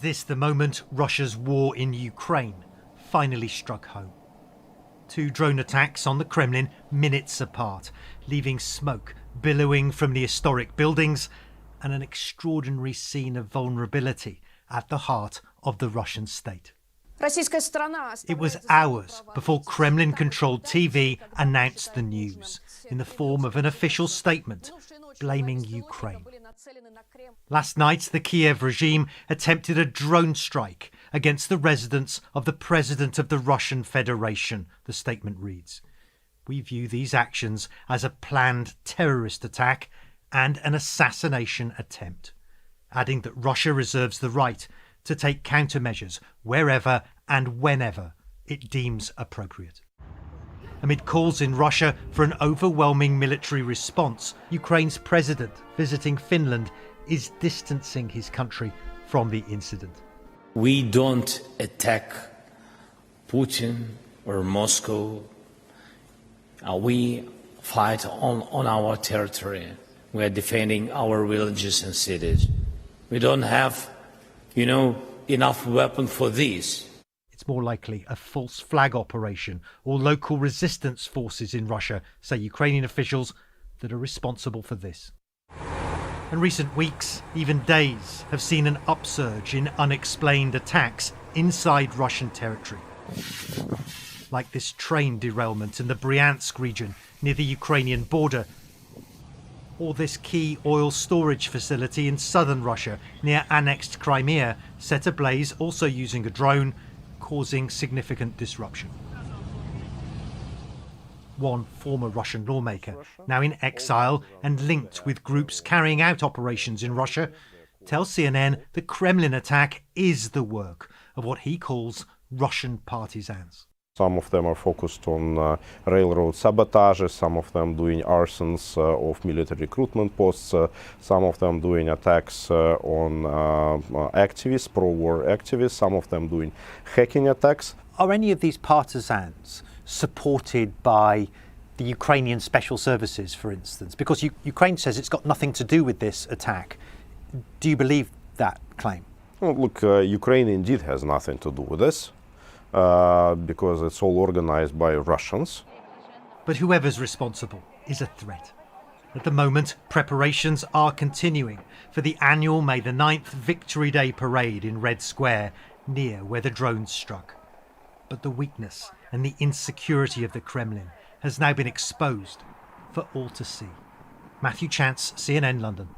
this the moment Russia's war in Ukraine finally struck home? 2 drone attacks on the Kremlin minutes apart, leaving smoke billowing from the historic buildings and an extraordinary scene of vulnerability at the heart of the Russian state. It was hours before Kremlin-controlled TV announced the news in the form of an official statement blaming Ukraine. Last night, the Kiev regime attempted a drone strike against the residence of the President of the Russian Federation, the statement reads. We view these actions as a planned terrorist attack and an assassination attempt, adding that Russia reserves the right to take countermeasures wherever and whenever it deems appropriate. Amid calls in Russia for an overwhelming military response, Ukraine's president visiting Finland is distancing his country from the incident. We don't attack Putin or Moscow. We fight on our territory. We are defending our villages and cities. We don't have, enough weapons for this. It's more likely a false flag operation or local resistance forces in Russia, say Ukrainian officials, that are responsible for this. And recent weeks, even days, have seen an upsurge in unexplained attacks inside Russian territory. Like this train derailment in the Bryansk region near the Ukrainian border, or this key oil storage facility in southern Russia near annexed Crimea set ablaze, also using a drone, causing significant disruption. One former Russian lawmaker, now in exile and linked with groups carrying out operations in Russia, tells CNN the Kremlin attack is the work of what he calls Russian partisans. Some of them are focused on railroad sabotage, some of them doing arsons of military recruitment posts, some of them doing attacks on activists, pro-war activists, some of them doing hacking attacks. Are any of these partisans supported by the Ukrainian special services, for instance? Because Ukraine says it's got nothing to do with this attack. Do you believe that claim? Well, look, Ukraine indeed has nothing to do with this. Because it's all organized by Russians. But whoever's responsible is a threat. At the moment, preparations are continuing for the annual May the 9th Victory Day parade in Red Square, near where the drones struck. But the weakness and the insecurity of the Kremlin has now been exposed for all to see. Matthew Chance, CNN London.